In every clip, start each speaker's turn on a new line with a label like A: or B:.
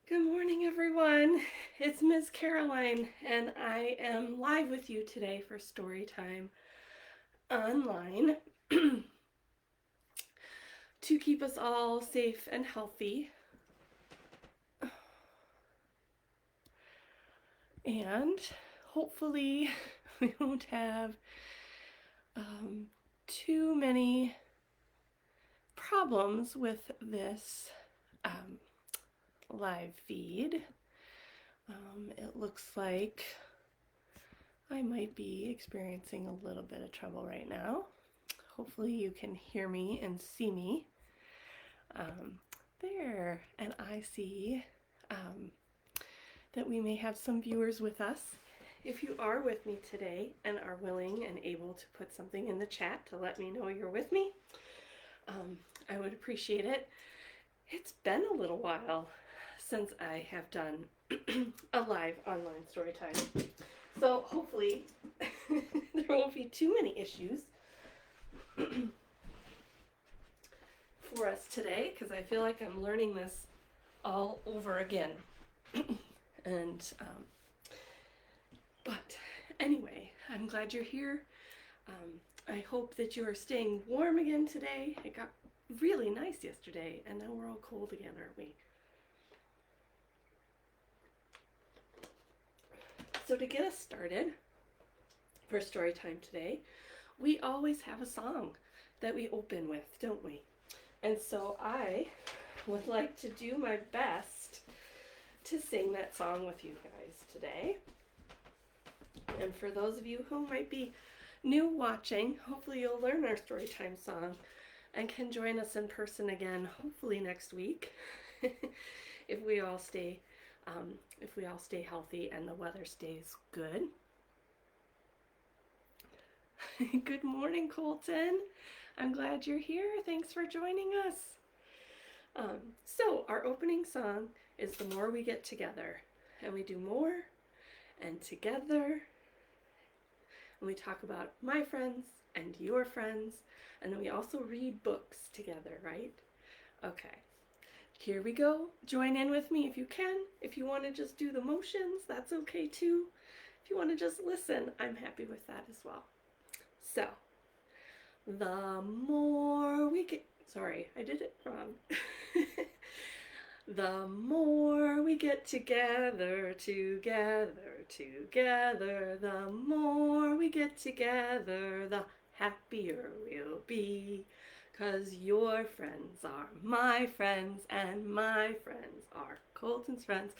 A: Good morning, everyone. It's Ms. Caroline, and I am live with you today for Storytime online to keep us all safe and healthy. And hopefully, we won't have too many problems with this live feed. It looks like I might be experiencing a little bit of trouble right now. Hopefully you can hear me and see me. There, and I see that we may have some viewers with us. If you are with me today and are willing and able to put something in the chat to let me know you're with me, I would appreciate it. It's been a little while since I have done a live online story time. So hopefully there won't be too many issues for us today, because I feel like I'm learning this all over again. And but anyway, I'm glad you're here. I hope that you are staying warm again today. It got really nice yesterday, and now we're all cold again, aren't we? So to get us started for story time today, we always have a song that we open with, don't we? And so I would like to do my best to sing that song with you guys today. And for those of you who might be new watching, hopefully you'll learn our Storytime song and can join us in person again, hopefully next week, if we all stay healthy and the weather stays good. Good morning, Colton. I'm glad you're here. Thanks for joining us. So our opening song is The More We Get Together, and we do more and together, and we talk about my friends and your friends, and then we also read books together, right? Okay, here we go. Join in with me if you can. If you want to just do the motions, that's okay too. If you want to just listen, I'm happy with that as well. So, the more we get, sorry, I did it wrong. The more we get together, the more we get together, the happier we'll be. 'Cause your friends are my friends, and my friends are Colton's friends.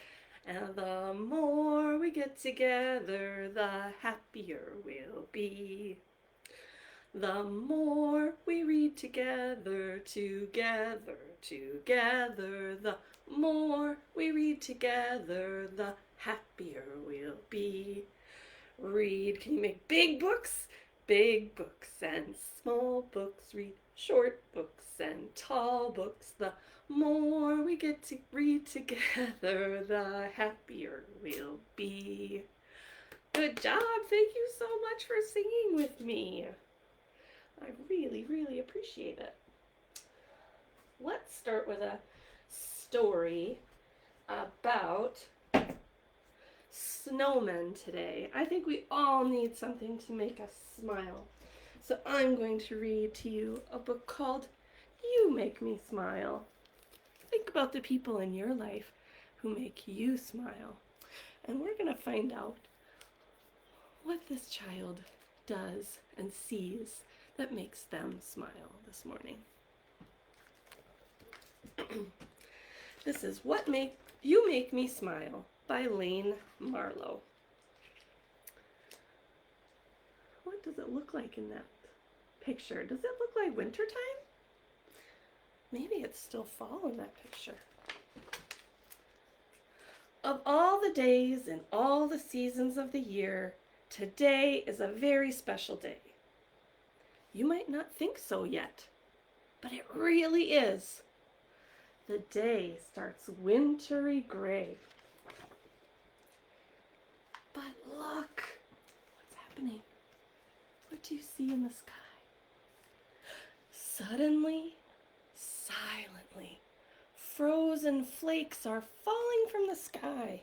A: And the more we get together, the happier we'll be. The more we read together, the more we read together, the happier we'll be. Read, can you make big books? Big books and small books. Read short books and tall books. The more we get to read together, the happier we'll be. Good job. Thank you so much for singing with me. I really, really appreciate it. Let's start with a story about snowmen today. I think we all need something to make us smile. So I'm going to read to you a book called You Make Me Smile. Think about the people in your life who make you smile. And we're going to find out what this child does and sees that makes them smile this morning. This is You Make Me Smile by Lane Marlowe. What does it look like in that picture? Does it look like wintertime? Maybe it's still fall in that picture. Of all the days and all the seasons of the year, today is a very special day. You might not think so yet, but it really is. The day starts wintry gray. But look, what's happening? What do you see in the sky? Suddenly, silently, frozen frozen flakes are falling from the sky.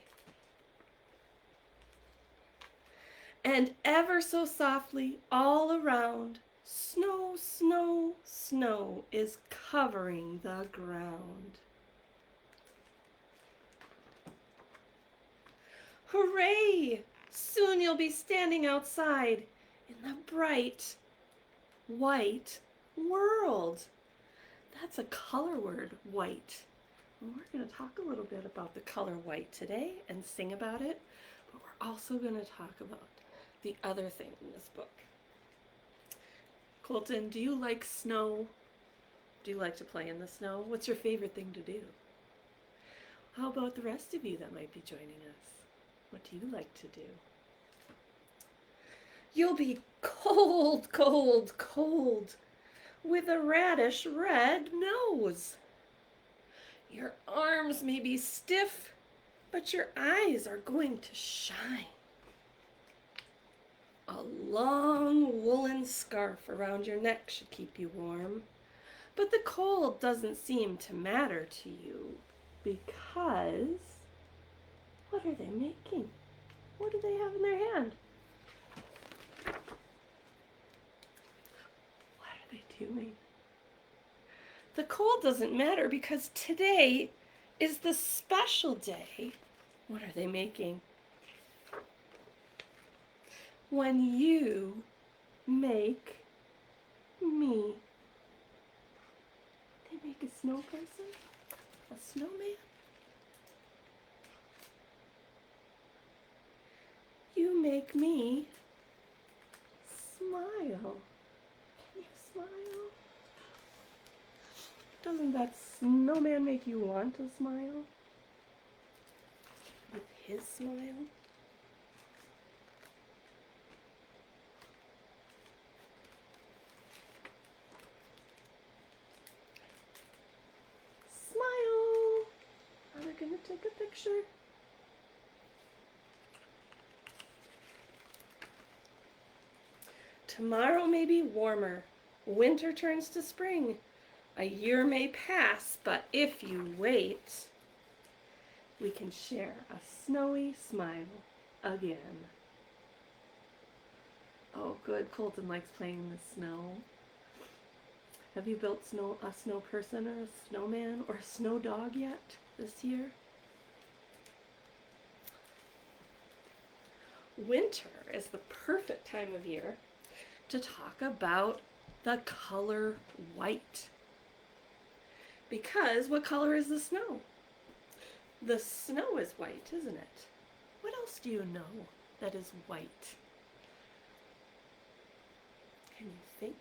A: And ever so softly, all around, snow, snow, snow is covering the ground. Hooray! Soon you'll be standing outside in the bright, white world. That's a color word, white. And we're going to talk a little bit about the color white today and sing about it, but we're also going to talk about the other thing in this book. Colton, do you like snow? Do you like to play in the snow? What's your favorite thing to do? How about the rest of you that might be joining us? What do you like to do? You'll be cold, cold, cold with a radish red nose. Your arms may be stiff, but your eyes are going to shine. A long woolen scarf around your neck should keep you warm, but the cold doesn't seem to matter to you because what are they making? What do they have in their hand? What are they doing? The cold doesn't matter because today is the special day. What are they making? When you make me. They make a snow person? A snowman? You make me smile. Can you smile? Doesn't that snowman make you want to smile? With his smile? Smile! Are we going to take a picture? Tomorrow may be warmer. Winter turns to spring. A year may pass, but if you wait, we can share a snowy smile again. Oh, good. Colton likes playing in the snow. Have you built a snow person or a snowman or a snow dog yet this year? Winter is the perfect time of year to talk about the color white. Because what color is the snow? The snow is white, isn't it? What else do you know that is white? Can you think?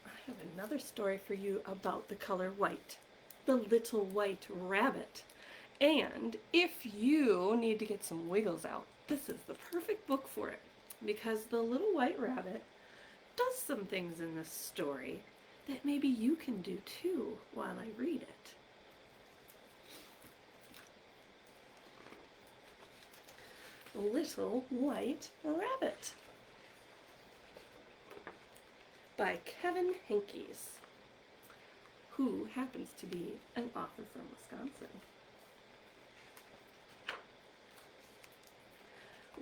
A: I have another story for you about the color white. The Little White Rabbit. And if you need to get some wiggles out, this is the perfect book for it, because the Little White Rabbit does some things in this story that maybe you can do too while I read it. Little White Rabbit by Kevin Henkes, who happens to be an author from Wisconsin.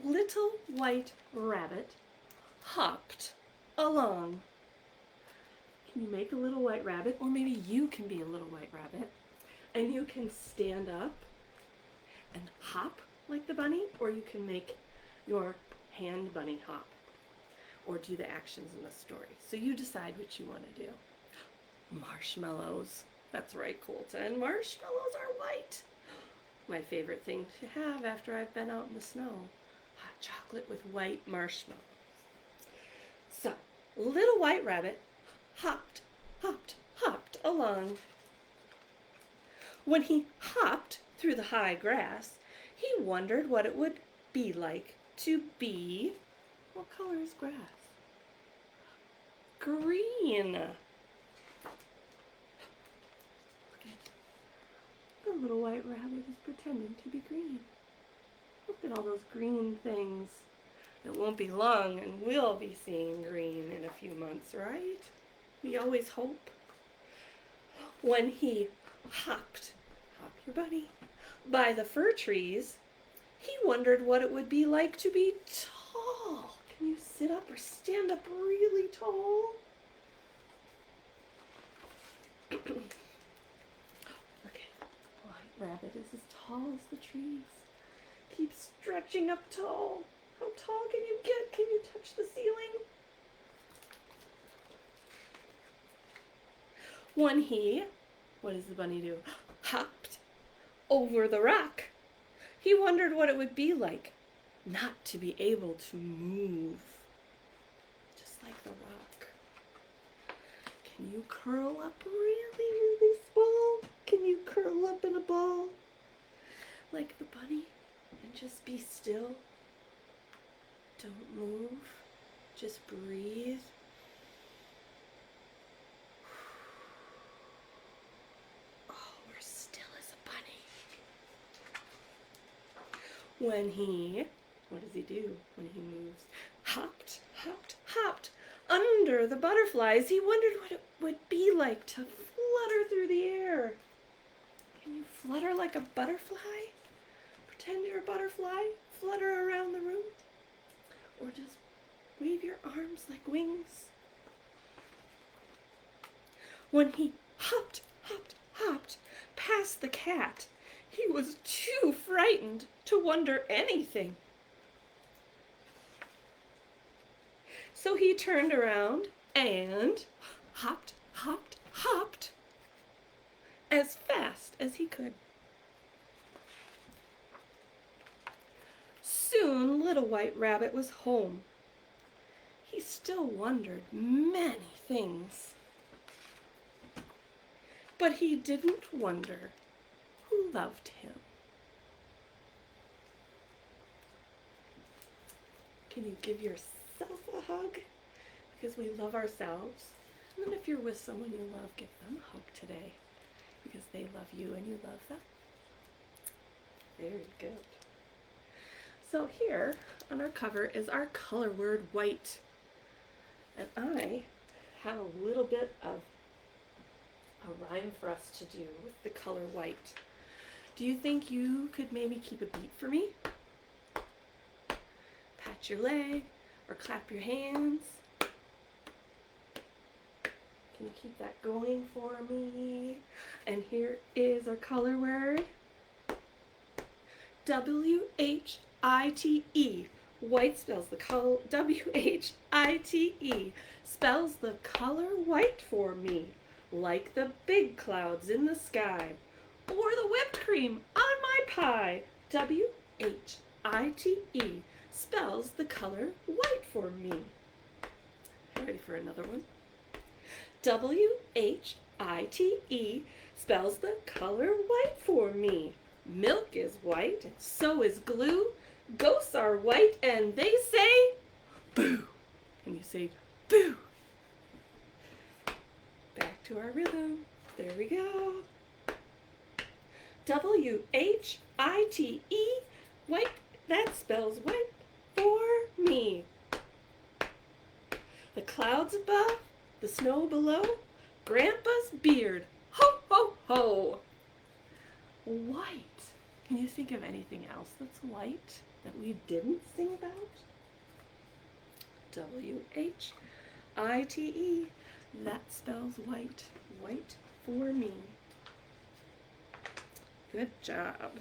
A: Little White Rabbit hopped along. Can you make a little white rabbit? Or maybe you can be a little white rabbit and you can stand up and hop like the bunny, or you can make your hand bunny hop or do the actions in the story. So you decide what you want to do. Marshmallows. That's right, Colton. Marshmallows are white. My favorite thing to have after I've been out in the snow. Hot chocolate with white marshmallows. So, Little White Rabbit hopped, hopped, hopped along. When he hopped through the high grass, he wondered what it would be like to be, what color is grass? Green. The little white rabbit is pretending to be green. Look at all those green things. It won't be long and we'll be seeing green in a few months, right? We always hope. When he hopped, hop your bunny, by the fir trees, he wondered what it would be like to be tall. Can you sit up or stand up really tall? Okay, White Rabbit is as tall as the trees. Keep stretching up tall. How tall can you get? Can you touch the ceiling? When he, what does the bunny do? Hopped over the rock. He wondered what it would be like not to be able to move. Just like the rock. Can you curl up really, really small? Can you curl up in a ball like the bunny and just be still? Don't move. Just breathe. Oh, we're still as a bunny. When he, what does he do when he moves? Hopped, hopped, hopped under the butterflies. He wondered what it would be like to flutter through the air. Can you flutter like a butterfly? Pretend you're a butterfly, flutter around the room. Or just wave your arms like wings. When he hopped, hopped, hopped past the cat, he was too frightened to wonder anything. So he turned around and hopped, hopped, hopped as fast as he could. Soon Little White Rabbit was home. He still wondered many things. But he didn't wonder who loved him. Can you give yourself a hug? Because we love ourselves. And then if you're with someone you love, give them a hug today. Because they love you and you love them. Very good. So here on our cover is our color word white. And I have a little bit of a rhyme for us to do with the color white. Do you think you could maybe keep a beat for me? Pat your leg or clap your hands. Can you keep that going for me? And here is our color word. W-H-I-T-E. White spells the color, W-H-I-T-E. Spells the color white for me. Like the big clouds in the sky. Or the whipped cream on my pie. W-H-I-T-E. Spells the color white for me. Ready for another one? W-H-I-T-E spells the color white for me. Milk is white, and so is glue. Ghosts are white, and they say, boo. And you say, boo. Back to our rhythm. There we go. W-H-I-T-E, white, that spells white for me. The clouds above, the snow below, Grandpa's beard, ho, ho, ho. White. Can you think of anything else that's white that we didn't sing about? W-H-I-T-E. That spells white. White for me. Good job.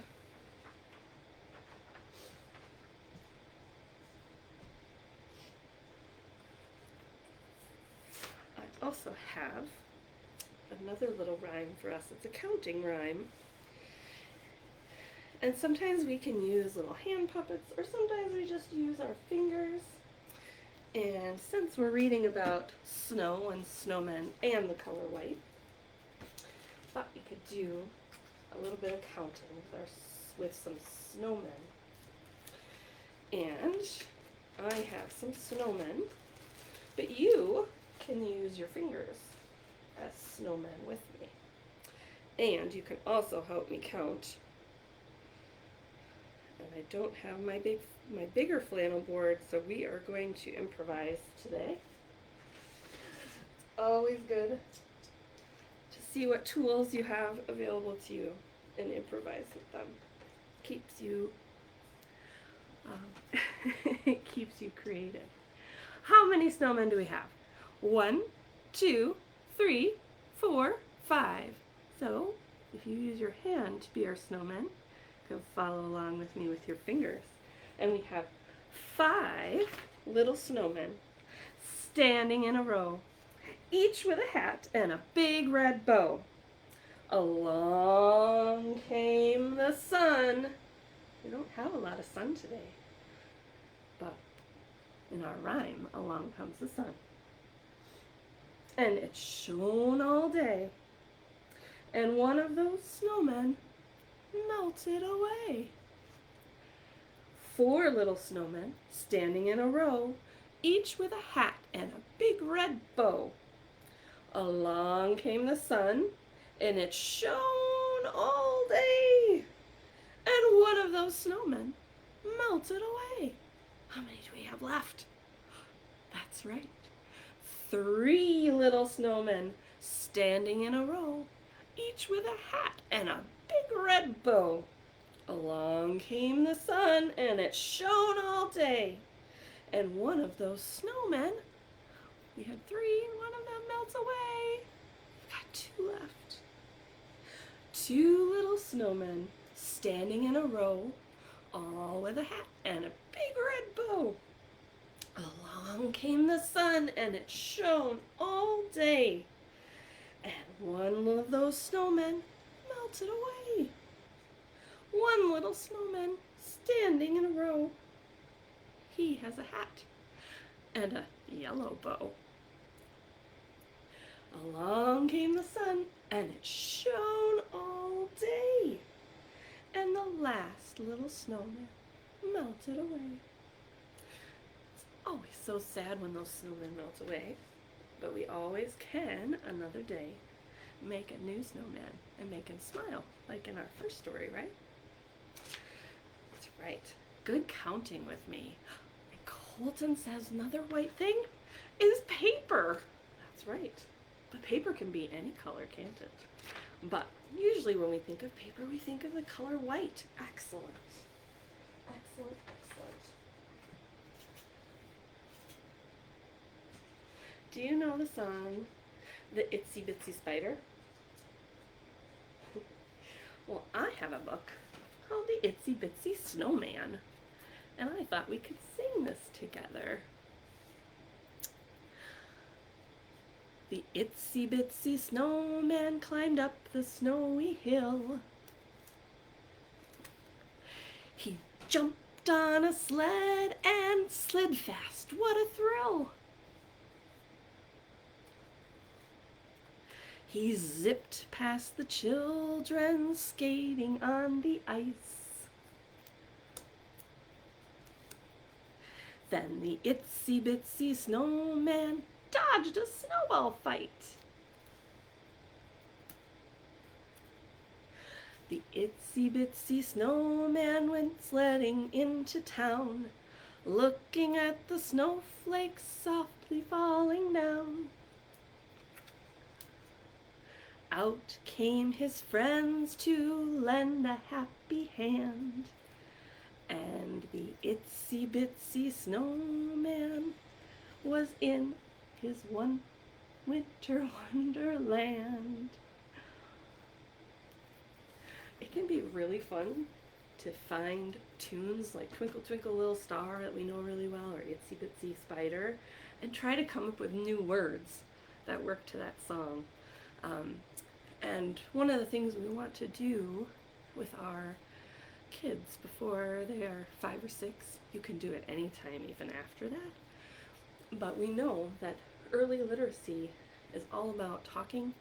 A: I also have another little rhyme for us. It's a counting rhyme. And sometimes we can use little hand puppets, or sometimes we just use our fingers. And since we're reading about snow and snowmen and the color white, I thought we could do a little bit of counting with some snowmen. And I have some snowmen, but you can use your fingers as snowmen with me. And you can also help me count. And I don't have my bigger flannel board, so we are going to improvise today. It's always good to see what tools you have available to you and improvise with them. Keeps you it keeps you creative. How many snowmen do we have? 1, 2, 3, 4, 5. So if you use your hand to be our snowman, you can follow along with me with your fingers. And we have 5 little snowmen standing in a row, each with a hat and a big red bow. Along came the sun. We don't have a lot of sun today, but in our rhyme, along comes the sun. And it shone all day, and one of those snowmen melted away. 4 little snowmen standing in a row, each with a hat and a big red bow. Along came the sun, and it shone all day, and one of those snowmen melted away. How many do we have left? That's right. 3 little snowmen standing in a row, each with a hat and a big red bow. Along came the sun, and it shone all day. And one of those snowmen, we had 3, one of them melts away. We've got 2 left. 2 little snowmen standing in a row, all with a hat and a big red bow. Along came the sun, and it shone all day. And one of those snowmen melted away. 1 little snowman standing in a row. He has a hat and a yellow bow. Along came the sun, and it shone all day. And the last little snowman melted away. It's always so sad when those snowmen melt away, but we always can, another day, make a new snowman and make him smile, like in our first story, right? That's right. Good counting with me. And Colton says another white thing is paper. That's right. But paper can be any color, can't it? But usually when we think of paper, we think of the color white. Excellent. Excellent, excellent. Do you know the song, The Itsy Bitsy Spider? Well, I have a book called The Itsy Bitsy Snowman, and I thought we could sing this together. The itsy bitsy snowman climbed up the snowy hill. He jumped on a sled and slid fast. What a thrill! He zipped past the children skating on the ice. Then the itsy bitsy snowman dodged a snowball fight. The itsy bitsy snowman went sledding into town, looking at the snowflakes softly falling down. Out came his friends to lend a happy hand, and the itsy bitsy snowman was in his one winter wonderland. It can be really fun to find tunes like Twinkle Twinkle Little Star that we know really well, or Itsy Bitsy Spider, and try to come up with new words that work to that song. And one of the things we want to do with our kids before they are 5 or 6, you can do it anytime even after that, but we know that early literacy is all about talking,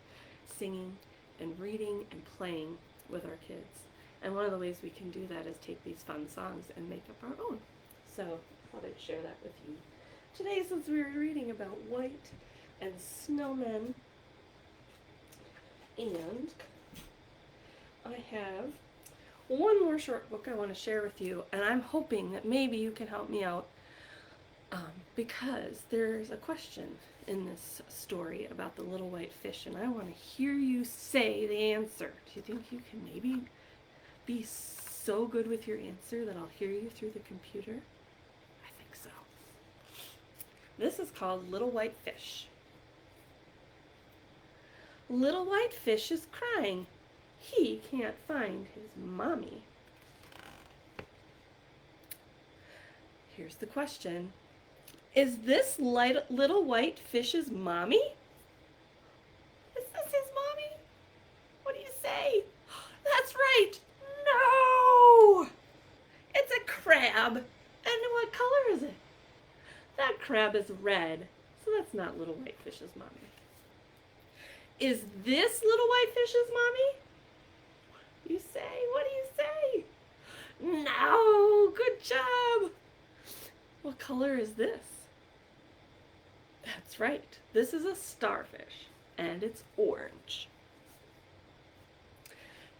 A: singing, and reading and playing with our kids. And one of the ways we can do that is take these fun songs and make up our own. So I thought I'd share that with you today, since we were reading about white and snowmen. And I have one more short book I want to share with you, and I'm hoping that maybe you can help me out because there's a question in this story about the little white fish, and I want to hear you say the answer. Do you think you can maybe be so good with your answer that I'll hear you through the computer? I think so. This is called Little White Fish. Little white fish is crying. He can't find his mommy. Here's the question. Is this little white fish's mommy? Is this his mommy? What do you say? That's right. No! It's a crab. And what color is it? That crab is red, so that's not little white fish's mommy. Is this little white fish's mommy? You say, what do you say? No, good job. What color is this? That's right. This is a starfish, and it's orange.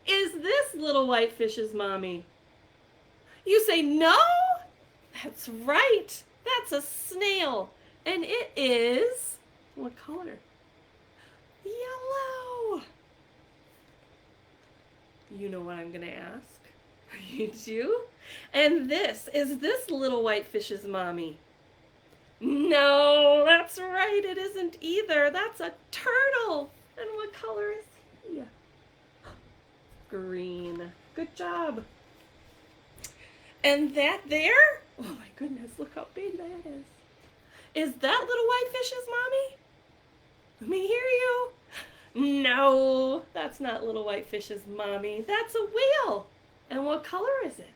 A: Is this little white fish's mommy? You say no? That's right. That's a snail, and it is, what color? Yellow. You know what I'm going to ask? You do? And is this little white fish's mommy? No, that's right, it isn't either. That's a turtle. And what color is he? Green. Good job. And that there? Oh my goodness, look how big that is. Is that little white fish's mommy? Let me hear you. No, that's not little white fish's mommy. That's a whale. And what color is it?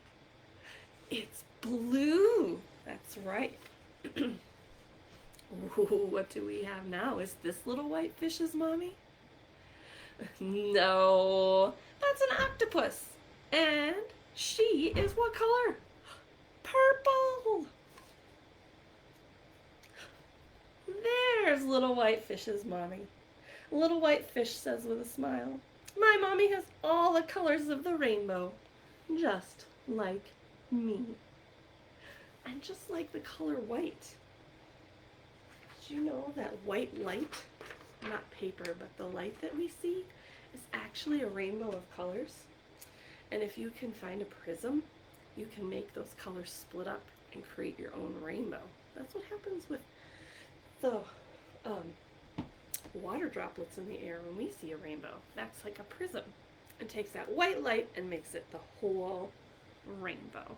A: It's blue. That's right. Ooh, what do we have now? Is this little white fish's mommy? No, that's an octopus. And she is what color? Purple. There's little white fish's mommy. Little white fish says with a smile, my mommy has all the colors of the rainbow, just like me. And just like the color white. Did you know that white light, not paper, but the light that we see, is actually a rainbow of colors? And if you can find a prism, you can make those colors split up and create your own rainbow. That's what happens with the water droplets in the air when we see a rainbow. That's like a prism. It takes that white light and makes it the whole rainbow.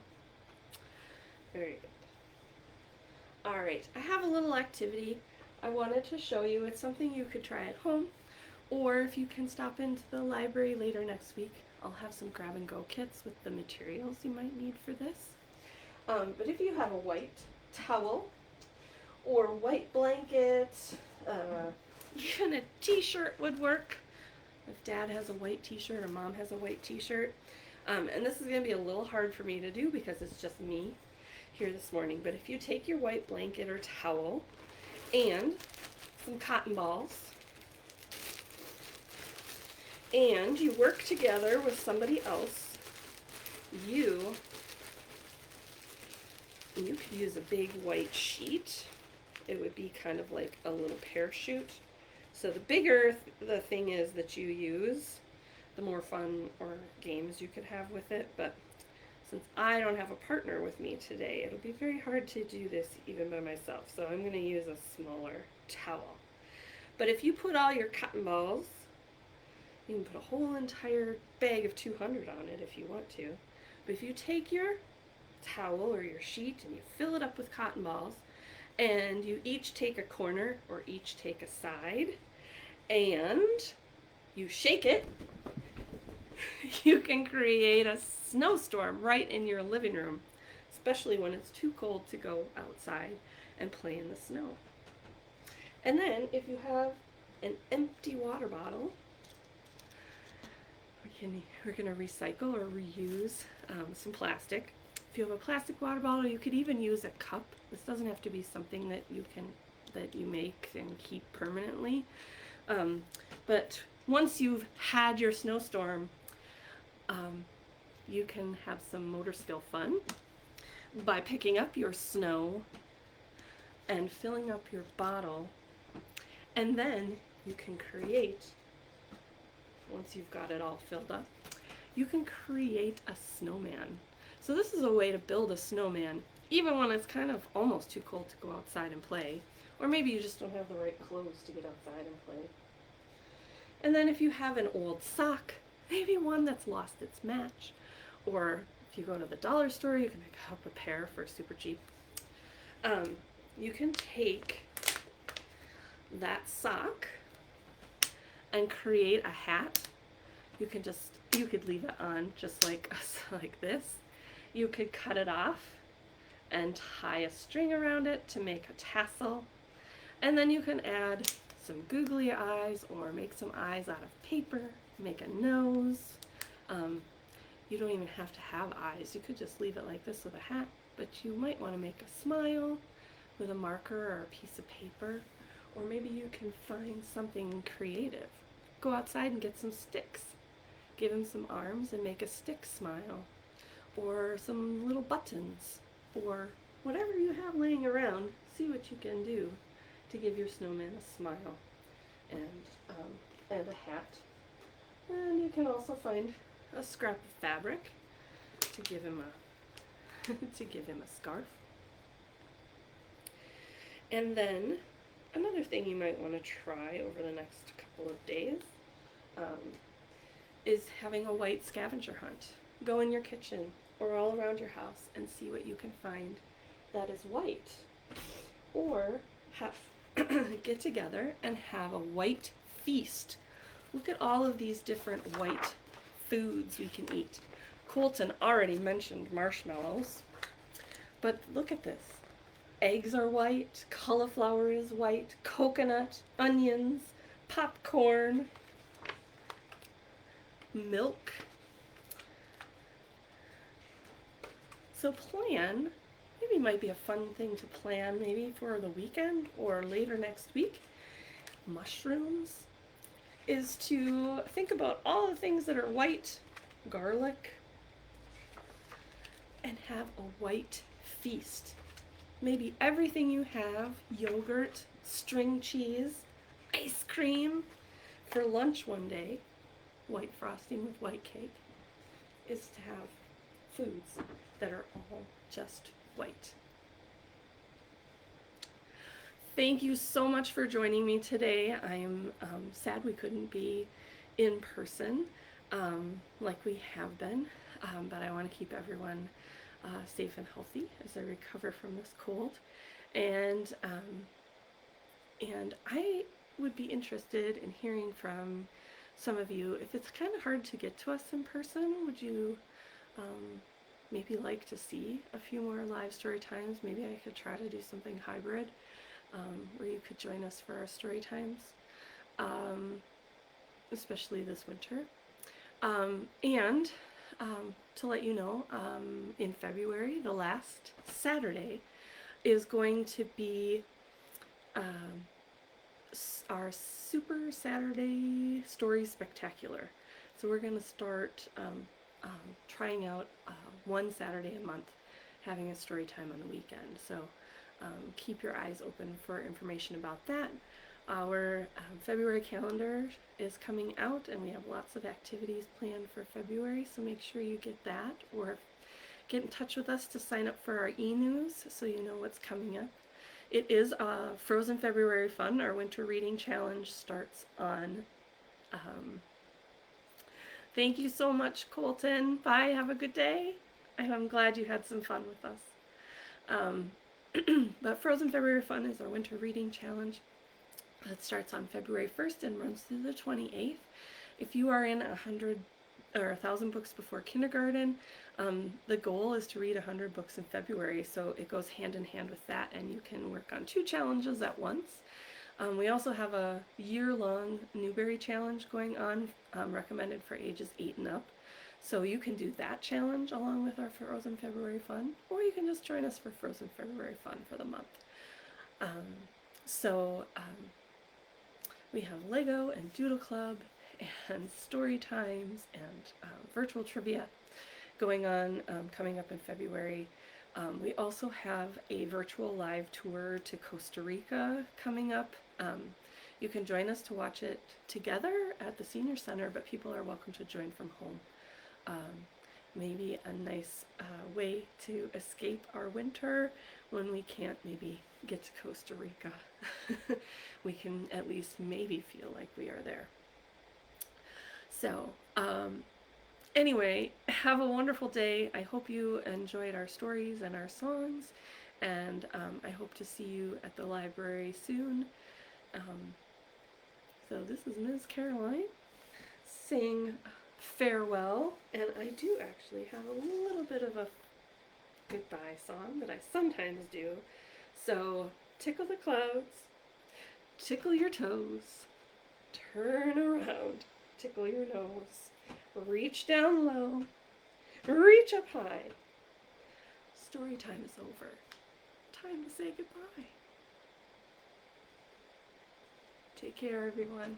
A: Very good. All right, I have a little activity I wanted to show you. It's something you could try at home, or if you can stop into the library later next week, I'll have some grab and go kits with the materials you might need for this. But if you have a white towel or white blanket, even a t-shirt would work. If Dad has a white t-shirt or Mom has a white t-shirt. And this is going to be a little hard for me to do because it's just me here this morning. But if you take your white blanket or towel and some cotton balls, and you work together with somebody else, you could use a big white sheet. It would be kind of like a little parachute. So the bigger the thing is that you use, the more fun or games you could have with it. But since I don't have a partner with me today, it'll be very hard to do this even by myself. So I'm going to use a smaller towel. But if you put all your cotton balls, you can put a whole entire bag of 200 on it if you want to. But if you take your towel or your sheet and you fill it up with cotton balls, and you each take a corner or each take a side, and you shake it, you can create a snowstorm right in your living room, especially when it's too cold to go outside and play in the snow. And then if you have an empty water bottle, we're going to recycle or reuse some plastic. If you have a plastic water bottle, you could even use a cup. This doesn't have to be something that you make and keep permanently. But once you've had your snowstorm, you can have some motor skill fun by picking up your snow and filling up your bottle, and then you can create, once you've got it all filled up, you can create a snowman. So this is a way to build a snowman even when it's kind of almost too cold to go outside and play, or maybe you just don't have the right clothes to get outside and play. And then if you have an old sock, maybe one that's lost its match, or if you go to the dollar store, you can pick up a pair for super cheap. You can take that sock and create a hat. You could leave it on just like like this. You could cut it off and tie a string around it to make a tassel. And then you can add some googly eyes or make some eyes out of paper, make a nose. You don't even have to have eyes. You could just leave it like this with a hat, but you might want to make a smile with a marker or a piece of paper, or maybe you can find something creative. Go outside and get some sticks. Give him some arms and make a stick smile, or some little buttons, or whatever you have laying around. See what you can do to give your snowman a smile and a hat. And you can also find a scrap of fabric to give him a to give him a scarf. And then another thing you might want to try over the next couple of days is having a white scavenger hunt. Go in your kitchen or all around your house and see what you can find that is white. Or have get together and have a white feast. Look at all of these different white foods we can eat. Colton already mentioned marshmallows, but look at this. Eggs are white, cauliflower is white, coconut, onions, popcorn, milk. So plan, maybe it might be a fun thing to plan maybe for the weekend or later next week. Mushrooms is to think about all the things that are white, garlic, and have a white feast. Maybe everything you have, yogurt, string cheese, ice cream, for lunch one day, white frosting with white cake, is to have foods that are all just white. Thank you so much for joining me today. I am sad we couldn't be in person like we have been, but I want to keep everyone safe and healthy as I recover from this cold. And I would be interested in hearing from some of you. If it's kind of hard to get to us in person, would you maybe like to see a few more live story times? Maybe I could try to do something hybrid where you could join us for our story times, especially this winter. And to let you know, in February, the last Saturday is going to be our Super Saturday Story Spectacular. So we're going to start trying out one Saturday a month, having a story time on the weekend. So keep your eyes open for information about that. Our February calendar is coming out, and we have lots of activities planned for February, so make sure you get that, or get in touch with us to sign up for our e-news so you know what's coming up. It is Frozen February Fun. Our winter reading challenge starts on... Thank you so much, Colton. Bye. Have a good day. I'm glad you had some fun with us. But Frozen February Fun is our winter reading challenge. That starts on February 1st and runs through the 28th. If you are in 100 or 1,000 books before kindergarten, the goal is to read 100 books in February, so it goes hand in hand with that, and you can work on 2 challenges at once. We also have a year-long Newbery challenge going on, recommended for ages 8 and up. So you can do that challenge along with our Frozen February Fun, or you can just join us for Frozen February Fun for the month. We have Lego and Doodle Club and story times and virtual trivia going on coming up in February. We also have a virtual live tour to Costa Rica coming up. You can join us to watch it together at the Senior Center, but people are welcome to join from home. Maybe a nice way to escape our winter when we can't maybe get to Costa Rica. We can at least maybe feel like we are there. So, anyway, have a wonderful day. I hope you enjoyed our stories and our songs, and I hope to see you at the library soon. So this is Ms. Caroline saying farewell, and I do actually have a little bit of a goodbye song that I sometimes do. So tickle the clouds, tickle your toes, turn around, tickle your nose, reach down low, reach up high. Story time is over. Time to say goodbye. Take care, everyone.